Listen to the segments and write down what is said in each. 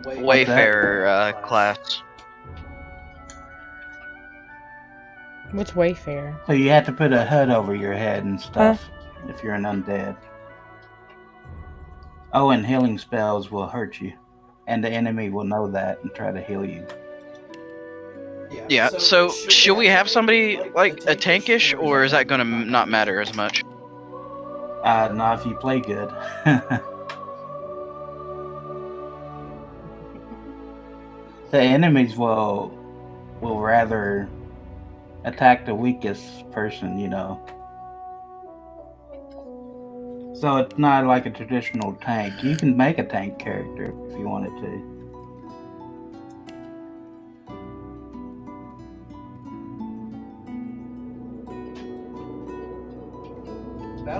Wayfarer class. What's Wayfarer? So you have to put a hood over your head and stuff if you're an undead. Oh, and healing spells will hurt you. And the enemy will know that and try to heal you. Yeah, so should we have somebody like a tankish, or is that gonna not matter as much? Not if you play good. The enemies will rather attack the weakest person, you know. So it's not like a traditional tank. You can make a tank character if you wanted to.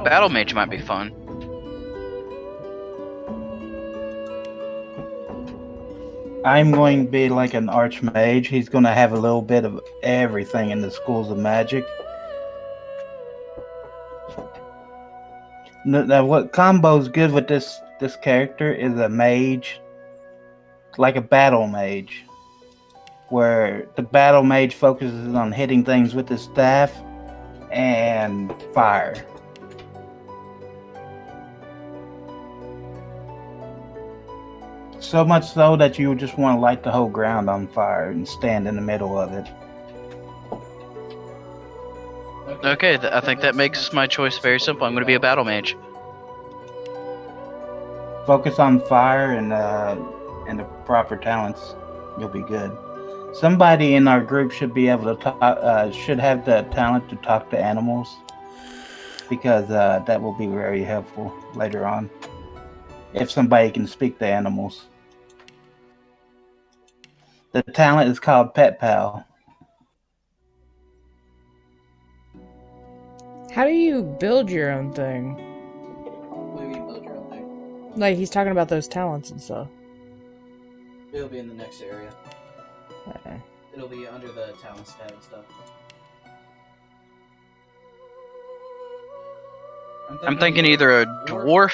Battle mage might be fun. I'm going to be like an archmage. He's going to have a little bit of everything in the schools of magic. Now, what combo's good with this character is a mage, like a battle mage, where the battle mage focuses on hitting things with his staff and fire. So much so that you just want to light the whole ground on fire and stand in the middle of it. Okay, I think that makes my choice very simple. I'm going to be a battle mage. Focus on fire and the proper talents. You'll be good. Somebody in our group should be able to talk. Should have the talent to talk to animals, because that will be very helpful later on. If somebody can speak to animals. The talent is called Pet Pal. How do you build your own thing? What do you mean build your own thing? Like, he's talking about those talents and stuff. It'll be in the next area. Okay. It'll be under the talents tab and stuff. I'm thinking either a dwarf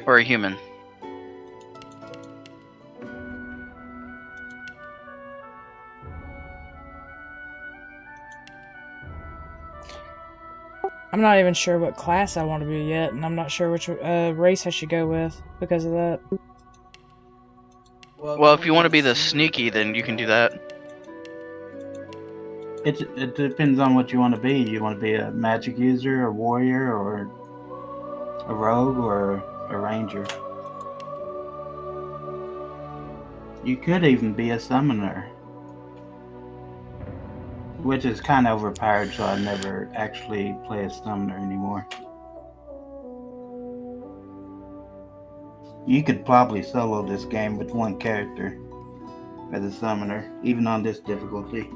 or a human. I'm not even sure what class I want to be yet, and I'm not sure which race I should go with because of that. Well, if you want to be the sneaky, then you can do that. It depends on what you want to be. You want to be a magic user, a warrior, or a rogue, or a ranger. You could even be a summoner, which is kind of overpowered, so I never actually play a summoner anymore. You could probably solo this game with one character as a summoner, even on this difficulty.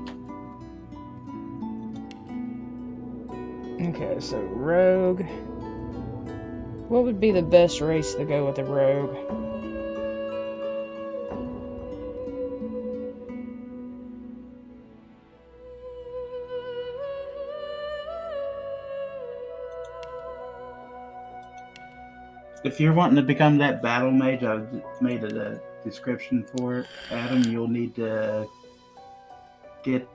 Okay, so rogue. What would be the best race to go with a rogue? If you're wanting to become that battle mage, I've made a description for it, Adam. You'll need to get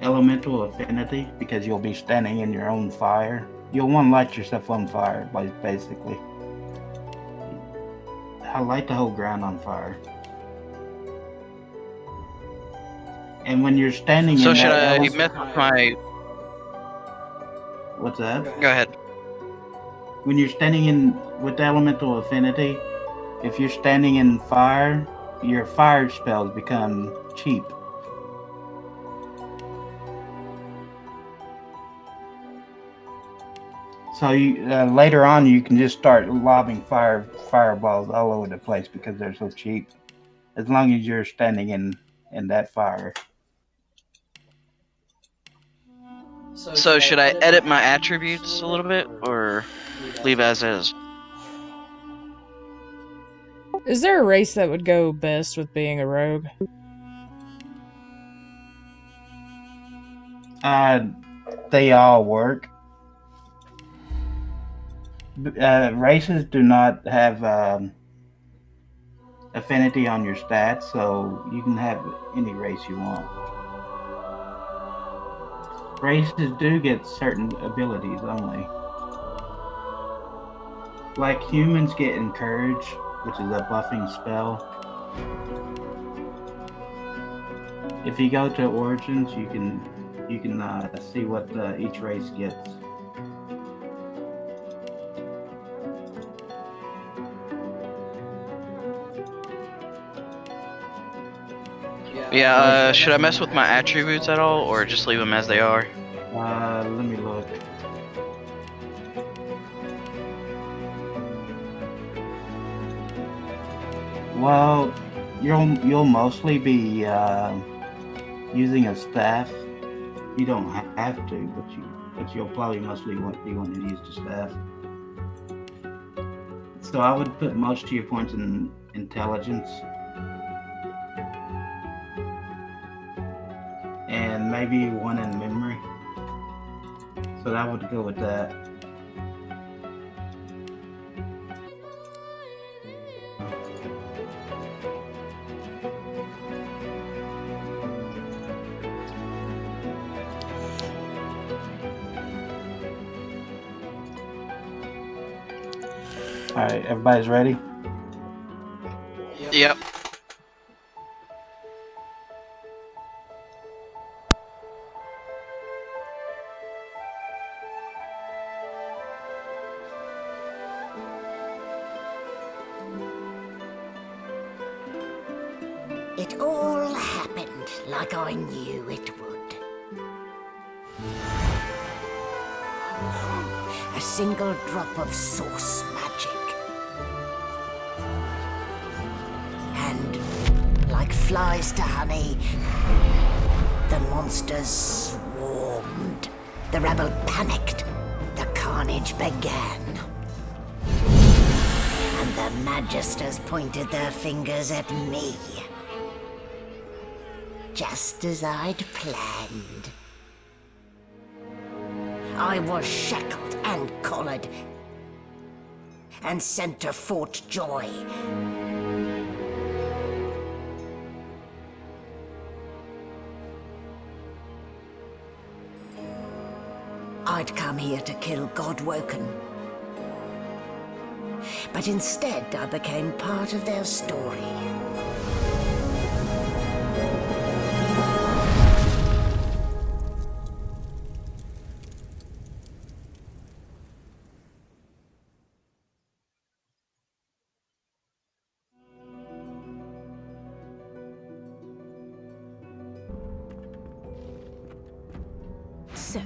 elemental affinity, because you'll be standing in your own fire. You'll want to light yourself on fire, basically. I light the whole ground on fire. And when you're standing So in should that I mess with my... What's that? Go ahead. When you're standing in with elemental affinity, if you're standing in fire, your fire spells become cheap. So you, later on, you can just start lobbing fireballs all over the place because they're so cheap. As long as you're standing in that fire. So should I edit my attributes a little bit, or leave as is? Is there a race that would go best with being a rogue? They all work. Races do not have affinity on your stats, so you can have any race you want. Races do get certain abilities only. Like humans get encourage, which is a buffing spell. If you go to origins, you can see what each race gets. Yeah, should I mess with my attributes at all, or just leave them as they are? Let me look. Well, you'll mostly be using a staff. You don't have to, but you'll probably mostly be wanting to use the staff. So I would put most of your points in intelligence, and maybe one in memory. So I would go with that. All right, everybody's ready? Yep. It all happened like I knew it would. A single drop of source magic. And, like flies to honey, the monsters swarmed. The rebel panicked. The carnage began. And the magisters pointed their fingers at me. Just as I'd planned. I was shackled and collared and sent to Fort Joy. I'd come here to kill Godwoken. But instead I became part of their story. So,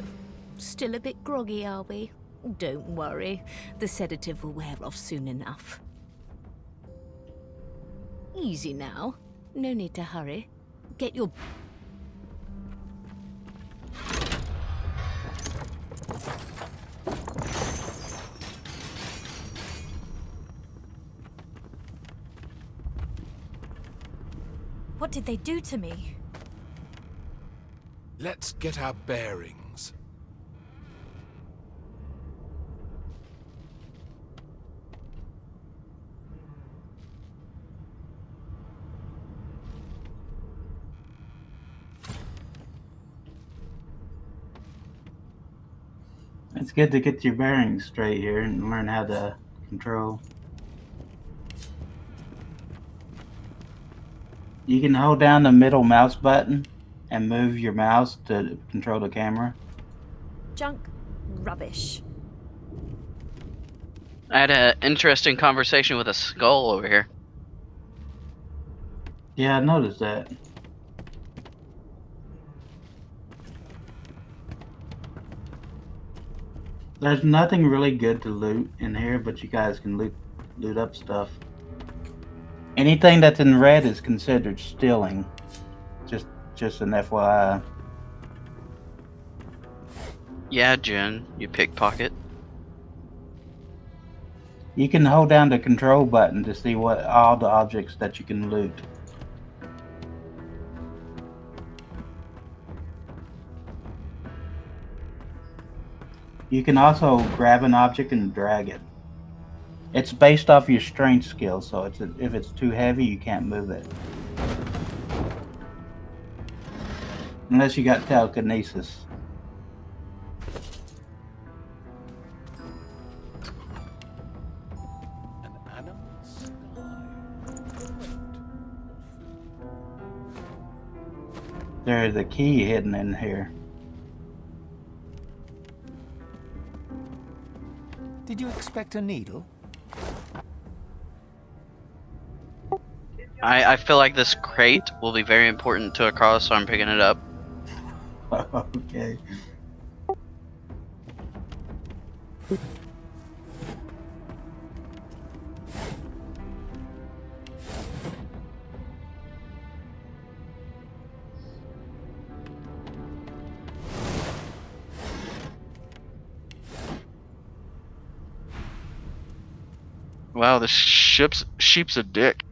still a bit groggy, are we? Don't worry, the sedative will wear off soon enough. Easy now, no need to hurry. Get your... What did they do to me? Let's get our bearings. It's good to get your bearings straight here and learn how to control. You can hold down the middle mouse button and move your mouse to control the camera. Junk. Rubbish. I had an interesting conversation with a skull over here. Yeah, I noticed that. There's nothing really good to loot in here, but you guys can loot up stuff. Anything that's in red is considered stealing. Just an FYI. Yeah, Jen, you pickpocket. You can hold down the control button to see what all the objects that you can loot. You can also grab an object and drag it. It's based off your strength skill, so if it's too heavy, you can't move it. Unless you got telekinesis. An animal's There's a key hidden in here. Did you expect a needle? I feel like this crate will be very important to a cause, so I'm picking it up. Okay. Wow, this sheep's a dick.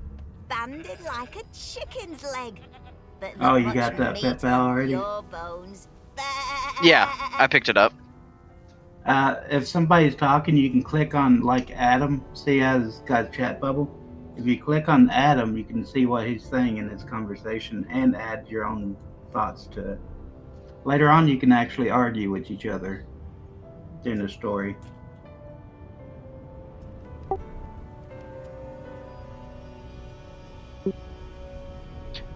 Banded like a chicken's leg. But Oh, not you much got that meat pet pal on already? your bones. Yeah, I picked it up. If somebody's talking, you can click on like Adam. See how it's got a chat bubble? If you click on Adam, you can see what he's saying in his conversation and add your own thoughts to it. Later on, you can actually argue with each other during the story.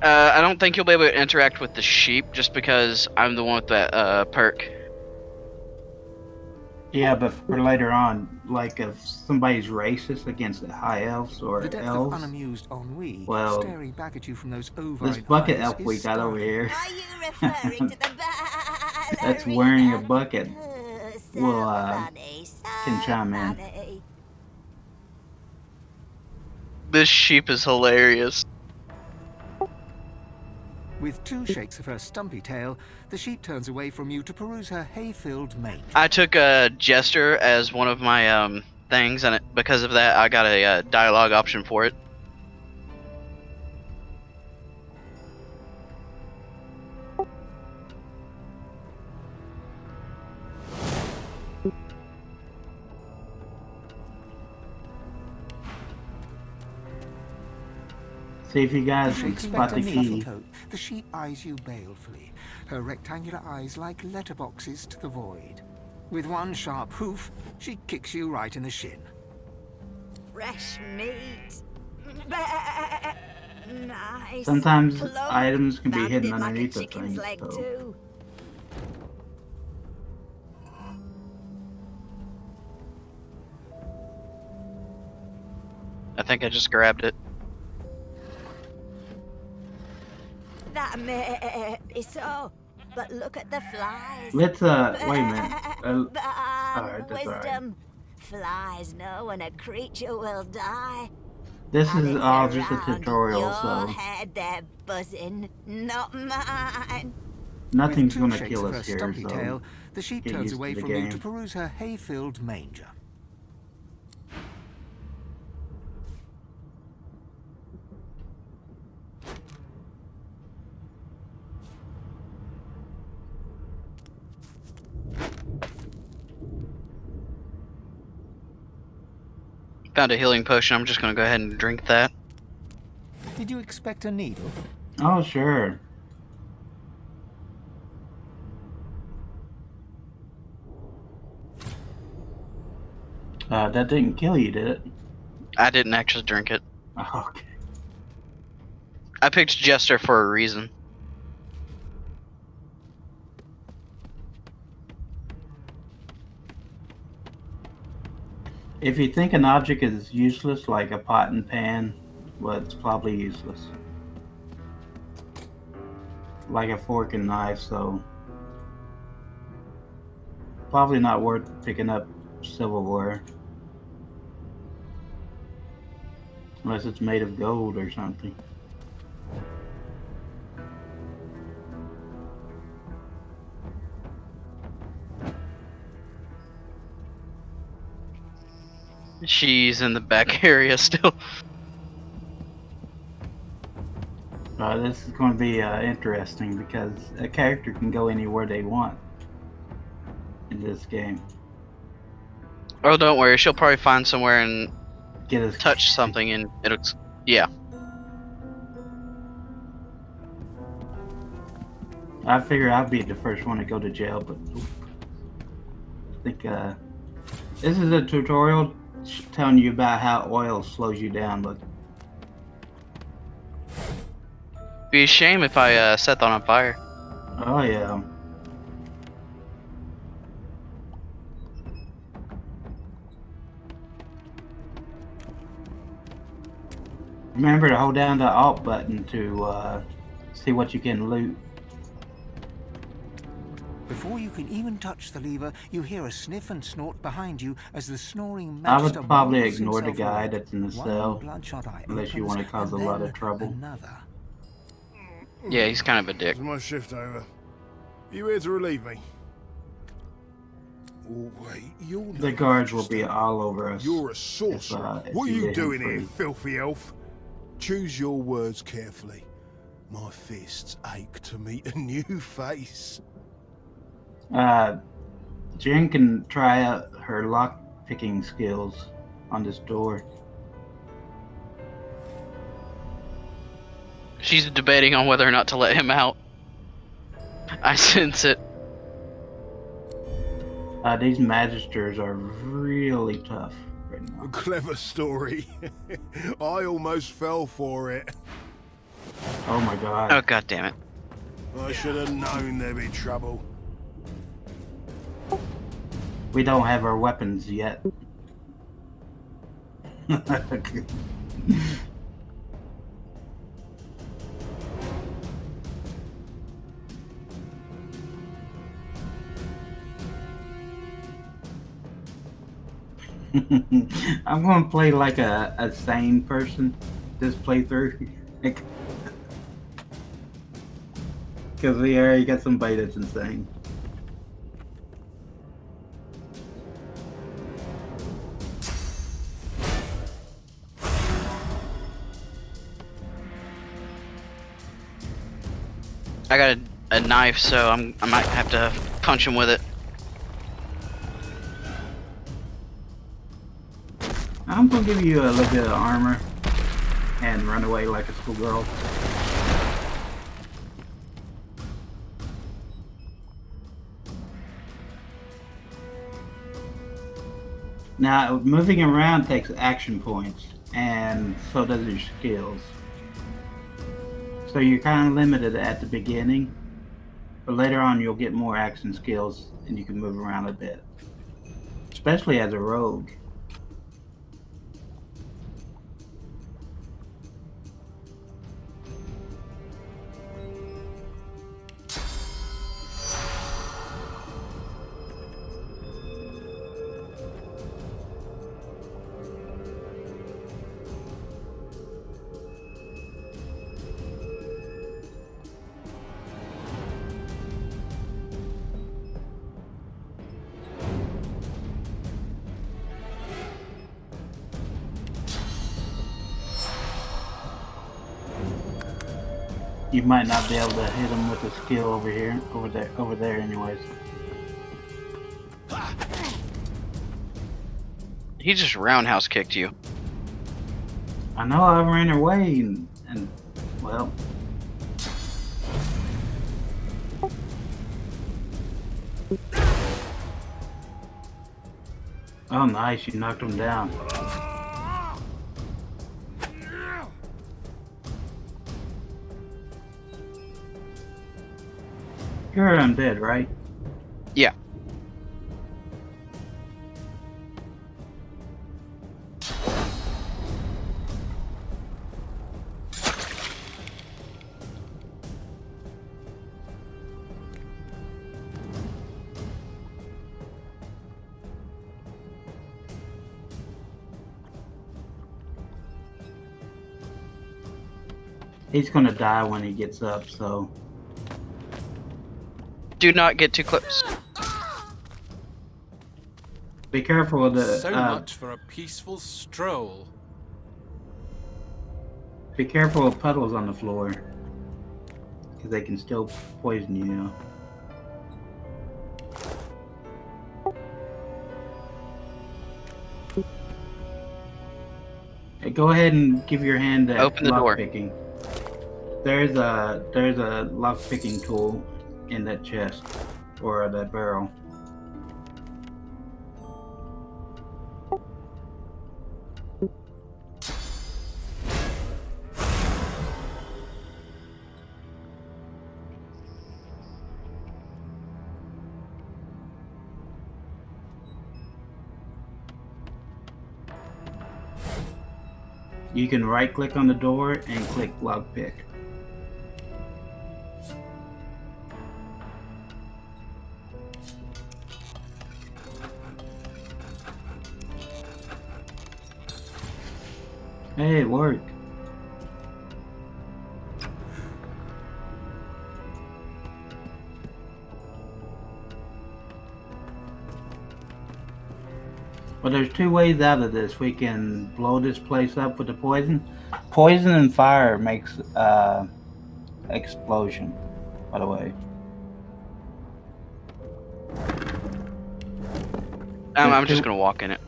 I don't think you'll be able to interact with the sheep just because I'm the one with that perk. Yeah, but for later on, like if somebody's racist against the high elves or The depth elves, of unamused ennui well, staring back at you from those this ovine bucket eyes elf we is got over startling. here Are you referring to the ballerina? that's wearing a bucket So will funny, so can chime in. funny. This sheep is hilarious. With two shakes of her stumpy tail, the sheep turns away from you to peruse her hay-filled mane. I took a jester as one of my things, and because of that, I got a dialogue option for it. See if you guys You can shake spot the back a key. coat. The sheep eyes you balefully, her rectangular eyes like letterboxes to the void. With one sharp hoof, she kicks you right in the shin. Fresh meat. Nice. Sometimes Plump. items can be Banded hidden like a underneath the chicken's things. leg So. too. I think I just grabbed it. That may be so, but look at the flies. Let's wait a minute. Alright, that's alright. Wisdom. Flies know when a creature will die. This And is it's all just a around tutorial, your so head they're buzzing, not mine. nothing's With two gonna shakes kill of her us here. stumpy So tail, the sheep get turns used to away the from you game. to peruse her hay-filled manger. Found a healing potion. I'm just gonna go ahead and drink that. Did you expect a needle? Oh sure. That didn't kill you, did it? I didn't actually drink it. Okay. I picked Jester for a reason. If you think an object is useless, like a pot and pan, well, it's probably useless. Like a fork and knife, so probably not worth picking up silverware. Unless it's made of gold or something. She's in the back area still. This is going to be interesting because a character can go anywhere they want in this game. Oh, don't worry. She'll probably find somewhere and Get us. touch something and it'll. Yeah. I figure I'll be the first one to go to jail, but I think this is a tutorial telling you about how oil slows you down. Look, Be a shame if I set that on fire. oh yeah. Remember to hold down the Alt button to see what you can loot. Before you can even touch the lever, you hear a sniff and snort behind you as the snoring I magister would probably wanders ignore the himself guy awake. that's in the One cell, bloodshot eye unless you opens, want to cause a and lot of then trouble. another. Yeah, he's kind of a dick. Is my shift over? You here to relieve me? Oh, wait, you're The no guards will be magister. all over us. You're a sorcerer. if What are you you let him doing here, free. filthy elf? Choose your words carefully. My fists ache to meet a new face. Jen can try out her lock picking skills on this door. She's debating on whether or not to let him out. I sense it. These magisters are really tough right now. A clever story. I almost fell for it. Oh my god. Oh, god damn it. I should have known there'd be trouble. We don't have our weapons yet. I'm gonna play like a sane person this playthrough. Because we already got somebody that's insane. I got a knife, so I might have to punch him with it. I'm gonna give you a little bit of armor and run away like a schoolgirl. Now, moving around takes action points, and so does your skills. So you're kind of limited at the beginning, but later on you'll get more action skills and you can move around a bit. Especially as a rogue. You might not be able to hit him with a skill over here, over there anyways. He just roundhouse kicked you. I know I ran away and well. Oh nice, you knocked him down. You're undead, right? Yeah. He's gonna die when he gets up, so. Do not get too close. Be careful of the. So much for a peaceful stroll. Be careful of puddles on the floor, because they can still poison you. You know? Go ahead and give your hand at Open the door. lockpicking. There's a lockpicking tool in that chest or that barrel. You can right-click on the door and click lockpick. Hey, it worked. Well, there's two ways out of this. We can blow this place up with the poison. Poison and fire makes explosion, by the way. I'm just gonna walk in it.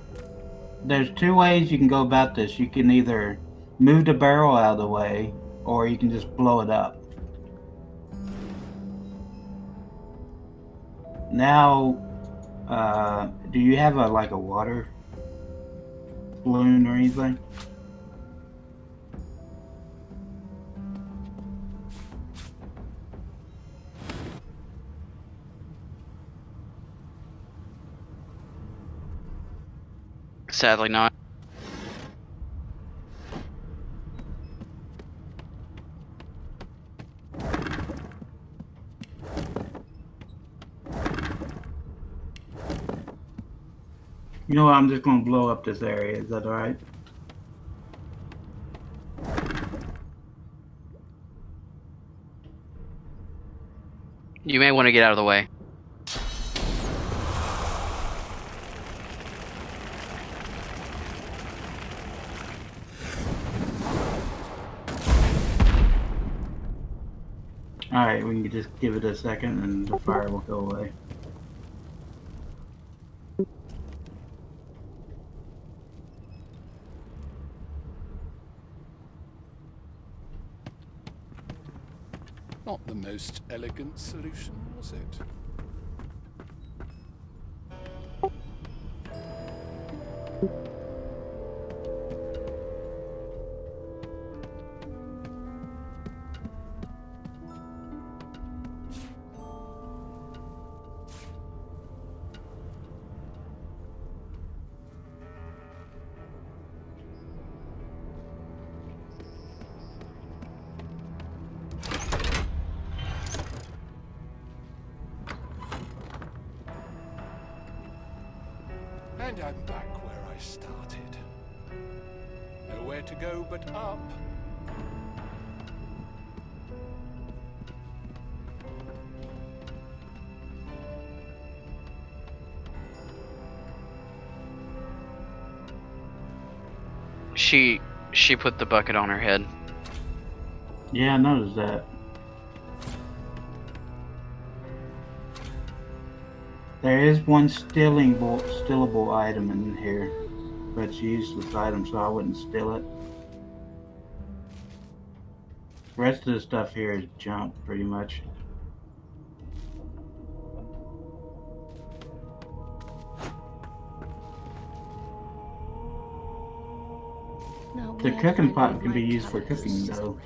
There's two ways you can go about this. You can either move the barrel out of the way, or you can just blow it up. Now, do you have like a water balloon or anything? Sadly not. You know what? I'm just going to blow up this area. Is that alright? You may want to get out of the way. Alright, we can just give it a second and the fire will go away. Not the most elegant solution, was it? And I'm back where I started. Nowhere to go but up. She put the bucket on her head. Yeah, I noticed that. There is one stillable item in here, but it's a useless item, so I wouldn't steal it. The rest of the stuff here is junk, pretty much. The cooking pot can be used for cooking, though.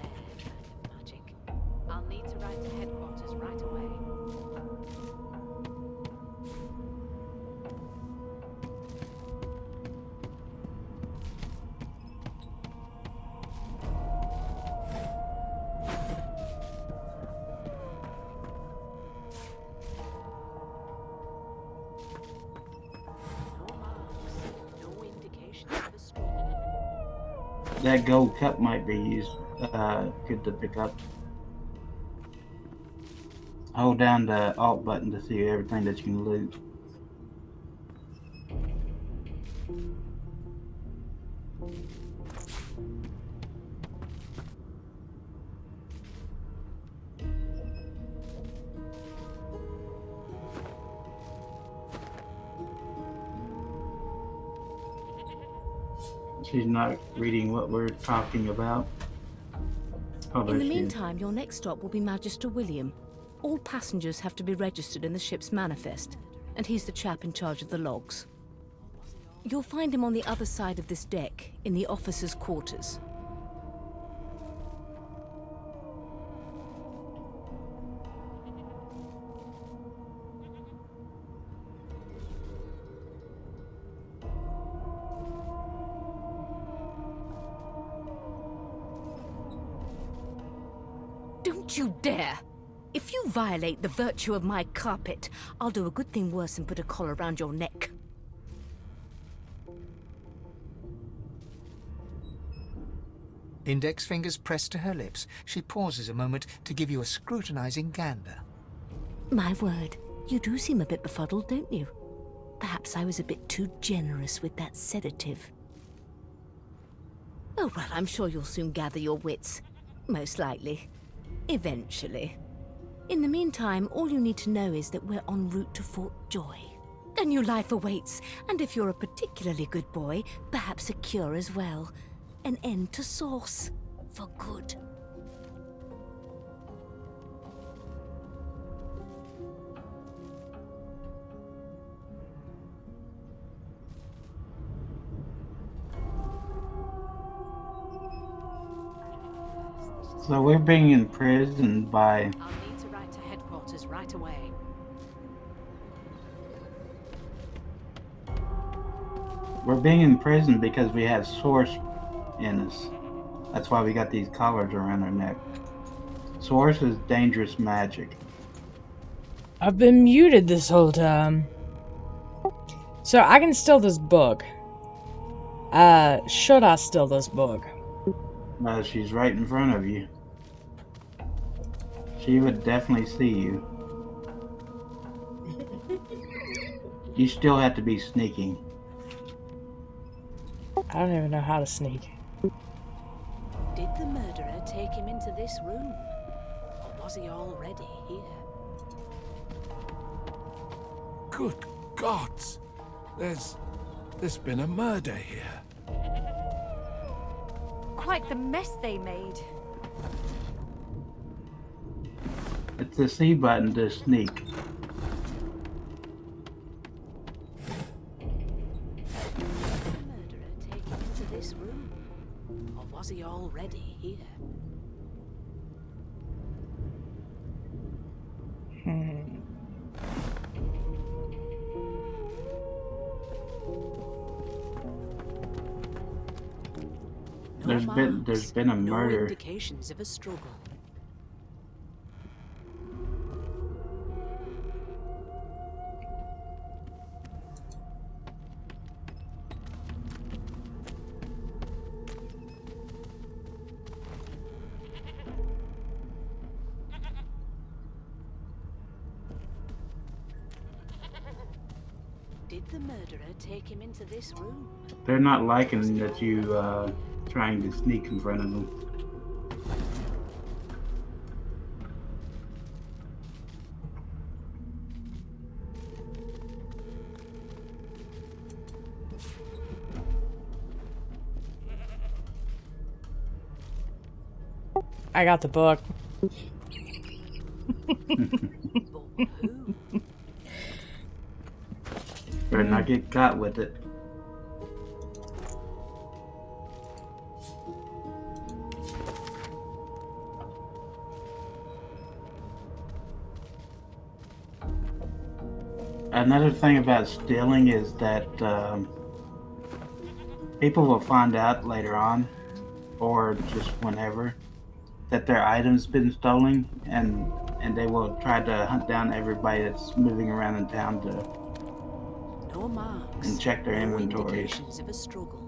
I'll need to write to headquarters right away. No marks, no indications of a street. That gold cup might be used, good to pick up. Hold down the Alt button to see everything that you can loot. She's not reading what we're talking about. Oh, In there the she is. meantime, your next stop will be Magister William. All passengers have to be registered in the ship's manifest, and he's the chap in charge of the logs. You'll find him on the other side of this deck, in the officers' quarters. Don't you dare! If you violate the virtue of my carpet, I'll do a good thing worse and put a collar around your neck. Index fingers pressed to her lips, she pauses a moment to give you a scrutinizing gander. My word, you do seem a bit befuddled, don't you? Perhaps I was a bit too generous with that sedative. Oh, well, I'm sure you'll soon gather your wits. Most likely. Eventually. In the meantime, all you need to know is that we're en route to Fort Joy. A new life awaits, and if you're a particularly good boy, perhaps a cure as well. An end to sauce. For good. So we're being imprisoned by... I'll need to write to headquarters right away. We're being imprisoned because we have source in us. That's why we got these collars around our neck. Source is dangerous magic. I've been muted this whole time. So I can steal this book. Should I steal this book? She's right in front of you. She would definitely see you. You still have to be sneaking. I don't even know how to sneak. Did the murderer take him into this room? Or was he already here? Good gods! There's been a murder here. Quite the mess they made. It's the C button to sneak. Did the murderer take him into this room? Or was he already here? There's been a No murder. indications of a struggle. Did the murderer take him into this room? They're not liking that you trying to sneak in front of them. I got the book. Better not get caught with it. Another thing about stealing is that people will find out later on, or just whenever, that their item's been stolen, and they will try to hunt down everybody that's moving around in town to No marks. and check their No inventories. indications of a struggle.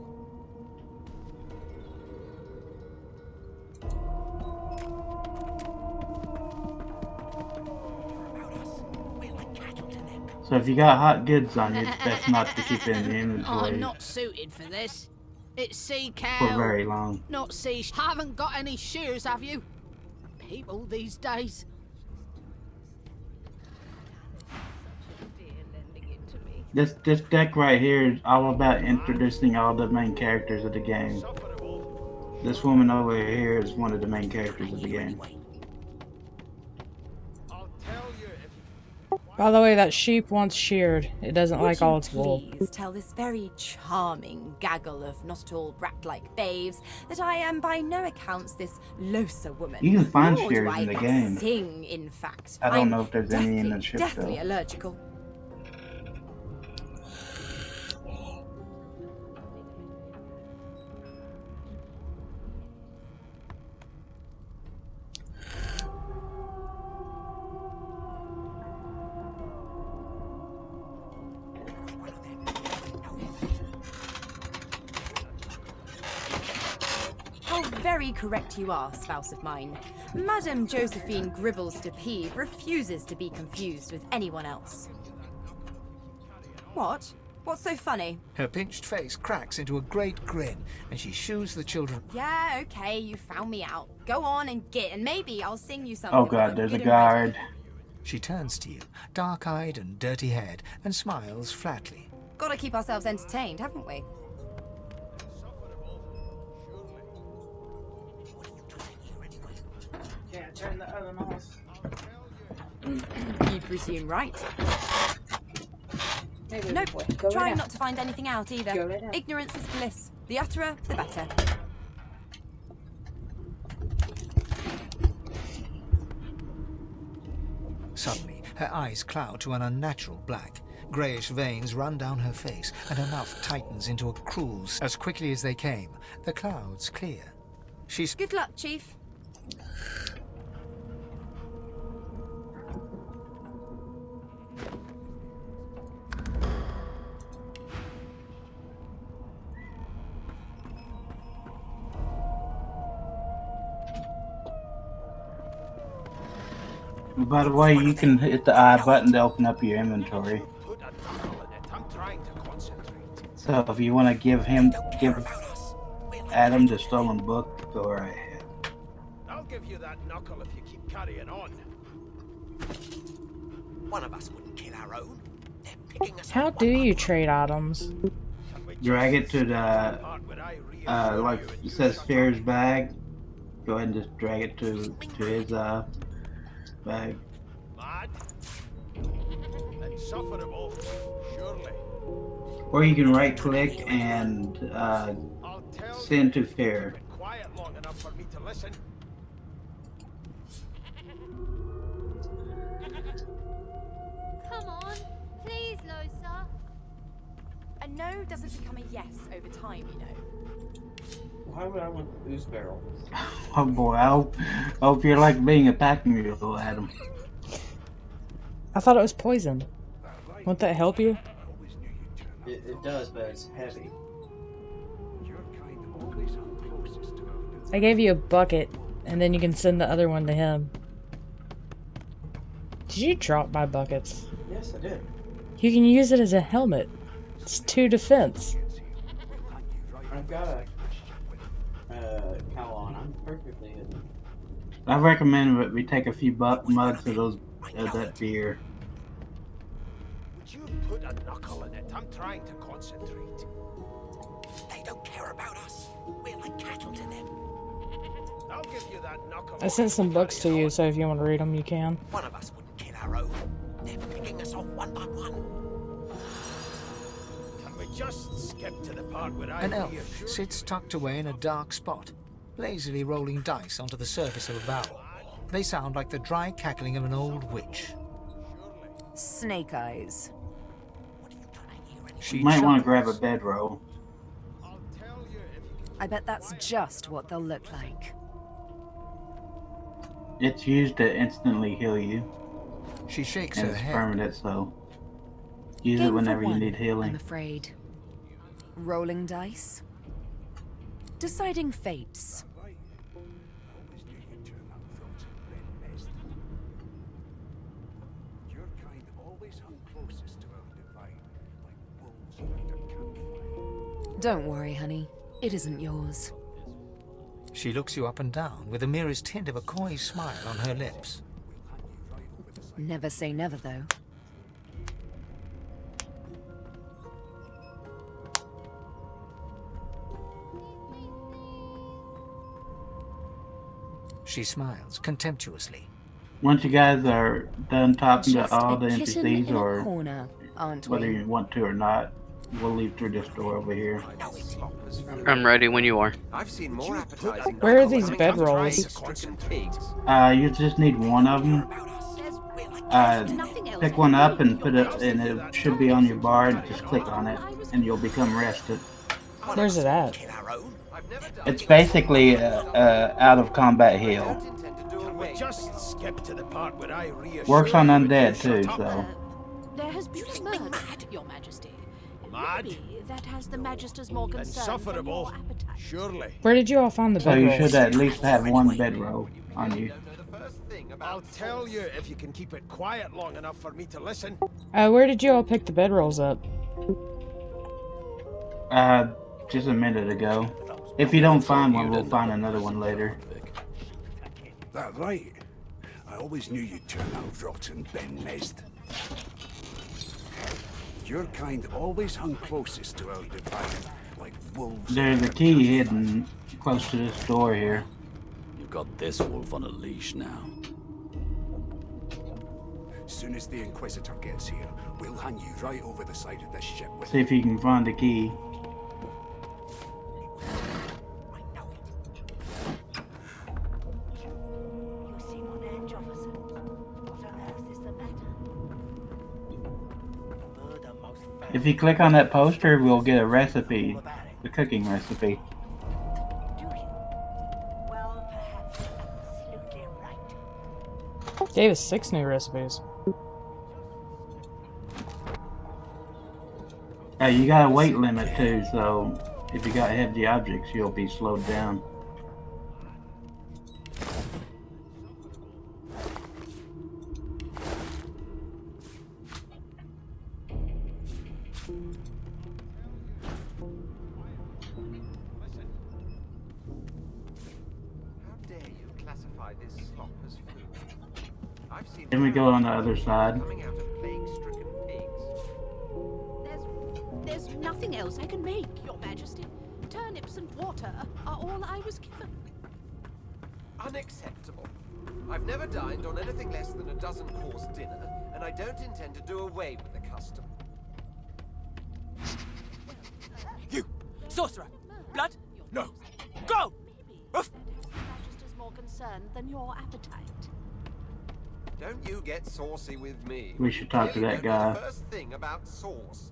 So if you got hot goods on you, it's best not to keep it in the inventory I'm not suited for this. It's sea for cow. very long. Not sea. Haven't got any shears, have you? People these days. Dear lending it to me. This deck right here is all about introducing all the main characters of the game. This woman over here is one of the main characters of the game. By the way, that sheep wants sheared. It doesn't Would like you all its wool. please tell this very charming gaggle of not-at-all brat-like babes that I am by no accounts this Losa woman? You can find Nor do shears I in the game. sing, in fact. I don't I'm know if there's any in the ship deathly though. allergical. How very correct you are, spouse of mine. Madame Josephine Gribbles de Peeve refuses to be confused with anyone else. What? What's so funny? Her pinched face cracks into a great grin, and she shoos the children. Yeah, okay, you found me out. Go on and get, and maybe I'll sing you something. Oh god, there's a guard. She turns to you, dark-eyed and dirty-haired, and smiles flatly. Gotta keep ourselves entertained, haven't we? Can't turn the oven off. You presume right. Hey, Nope, boy, go trying right not to find anything out Go either. right out. Ignorance is bliss. The utterer, the better. Suddenly, her eyes cloud to an unnatural black. Greyish veins run down her face, and her mouth tightens into a cruel... As quickly as they came, the clouds clear. She's... Good luck, Chief. By the way, you can hit the I button to open up your inventory. So if you want to give Adam the stolen book, go right ahead. I'll give you that knuckle if you keep carrying on. One of us wouldn't kill our own. They're picking us. How do you trade items? Drag it to the like it says Fair's bag. Go ahead and just drag it to his bag. Mad? Insufferable, surely. Or you can right click and send to Fair. Quiet long enough for me to listen. Come on, please, Losa. A no doesn't become a yes over time, you know. Why would I want the booze barrel? Oh boy, I hope you like being a pack mule, Adam. I thought it was poisoned. Won't that help you? It does, but it's heavy. I gave you a bucket, and then you can send the other one to him. Did you drop my buckets? Yes, I did. You can use it as a helmet. It's 2 defense. I've got a cowl on. I'm perfectly hidden. I recommend that we take a few mugs of those that beer. Would you put a knuckle in it? I'm trying to concentrate. They don't care about us. We're like cattle to them. I'll give you that knuckle. I sent some books to you, so if you want to read them, you can. One of us wouldn't kill our own. They're picking us off one by one. Can we just skip to the part where I An elf reassure sits tucked away in a dark spot, lazily rolling dice onto the surface of a barrel. They sound like the dry cackling of an old witch. Snake eyes. You might want to grab a bedroll. I bet that's just what they'll look like. It's used to instantly heal you. She shakes And her it's head. permanent, so use it Game for whenever you one, need I'm healing. afraid. Rolling dice. Deciding fates. Your kind always hung closest to our divine, like wolves around a campfire. Don't worry, honey. It isn't yours. She looks you up and down with the merest hint of a coy smile on her lips. Never say never, though. She smiles contemptuously. Once you guys are done talking Just to all a the kitten NPCs, in a or corner, aren't whether we? you want to or not, we'll leave through this door over here. I'm ready when you are. I've seen more appetizing Where are knuckles these coming from bedrolls? plague-stricken pigs. You just need one of them. Pick one up and put it, and it should be on your bar. And just click on it, and you'll become rested. Where's it at? It's basically out of combat heal. We just skip to the part where I reassure Works on you undead to too, shut up. so. There has been a murder, Your Majesty. Mad? Maybe that has the Magister's more concern than Insufferable, your appetite. surely. Where did you all find the So you bedrolls? should at least have one bedroll on you. I'll tell you if you can keep it quiet long enough for me to listen. Where did you all pick the bedrolls up? Just a minute ago. If you don't find one, we'll find another one later. That right. I always knew you'd turn out rotten, Ben-Mezd. Your kind always hung closest to our divine, like wolves. There's a key hidden close to this door here. You've got this wolf on a leash now. Soon as the Inquisitor gets here, we'll hang you right over the side of this ship with See if you can find the key. If you click on that poster, we'll get a recipe, the cooking recipe. Gave us 6 new recipes. You got a weight limit too, so if you got heavy objects, you'll be slowed down. Then we go on the other side. There's nothing else I can make, Your Majesty. Turnips and water are all I was given. Unacceptable. I've never dined on anything less than a dozen-course dinner, and I don't intend to do away with the custom. You! Sorcerer! Blood? No! Go! Maybe the Magister's more concerned than your appetite. Don't you get saucy with me. We should talk to that guy. The first thing about sauce.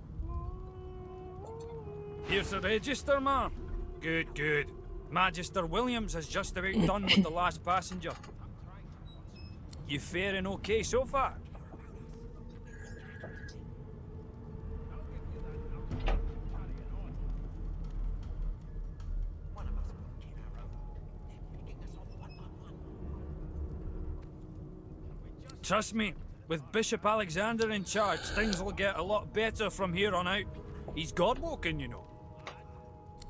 Here's the register, ma'am. Good, good. Magister Williams has just about done with the last passenger. You faring okay so far? Trust me, with Bishop Alexander in charge, things will get a lot better from here on out. He's God-woken, you know.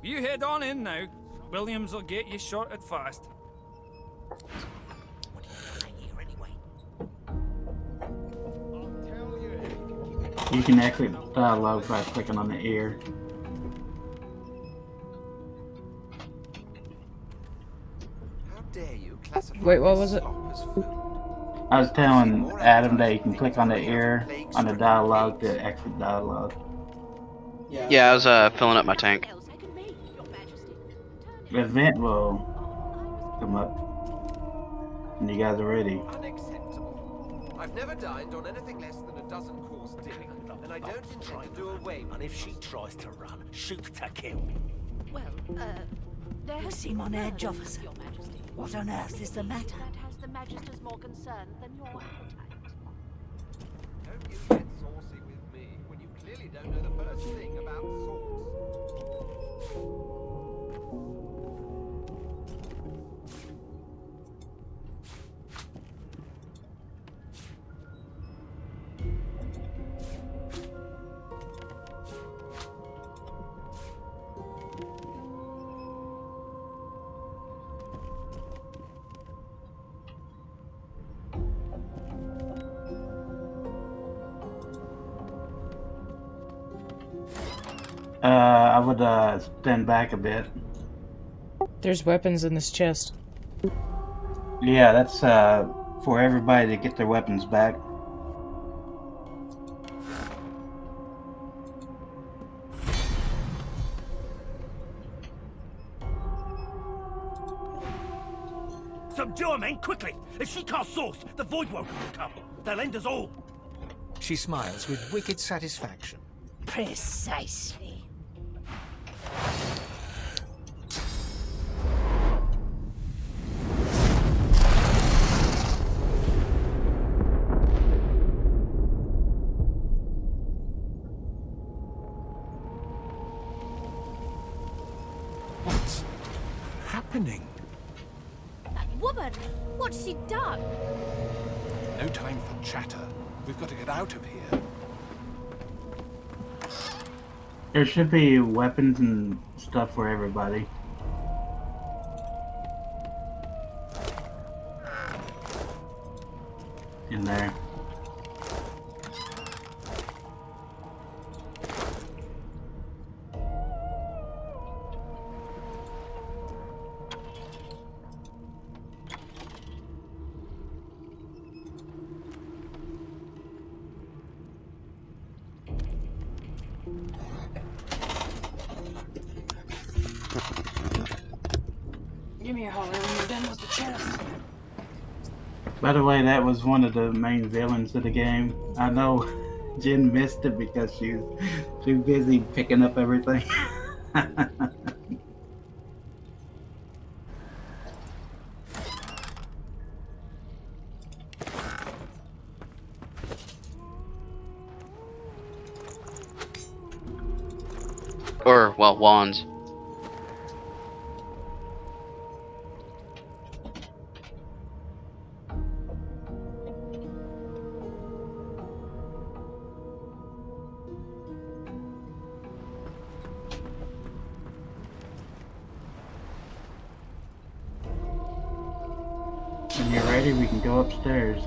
You head on in now. Williams will get you sorted fast. You can exit dialogue by clicking on the ear. How dare you classify Wait, what was it? I was telling Adam that you can click on the ear on the dialogue to exit dialogue. Yeah, I was filling up my tank. The event will come up when you guys are ready. Unacceptable. I've never dined on anything less than a dozen-course dinner, and I don't intend to do away with it. And if she tries to run, shoot to kill. Well, there You has seem been on murder, edge, officer. Your Majesty. What on earth is the matter? That has the Magister's more concern than your appetite. Don't you get saucy with me when you clearly don't know the first thing about sauce. I would stand back a bit. There's weapons in this chest. Yeah, that's for everybody to get their weapons back. Subdue her, men, quickly! If she casts source, the Void Woken will come. They'll end us all. She smiles with wicked satisfaction. Precisely. What's happening? That woman! What's she done? No time for chatter. We've got to get out of here. There should be weapons and stuff for everybody. In there. Give me a holler when you're done with the chest. By the way, that was one of the main villains of the game. I know Jen missed it because she was too busy picking up everything. Or, well, wands. When you're ready, we can go upstairs.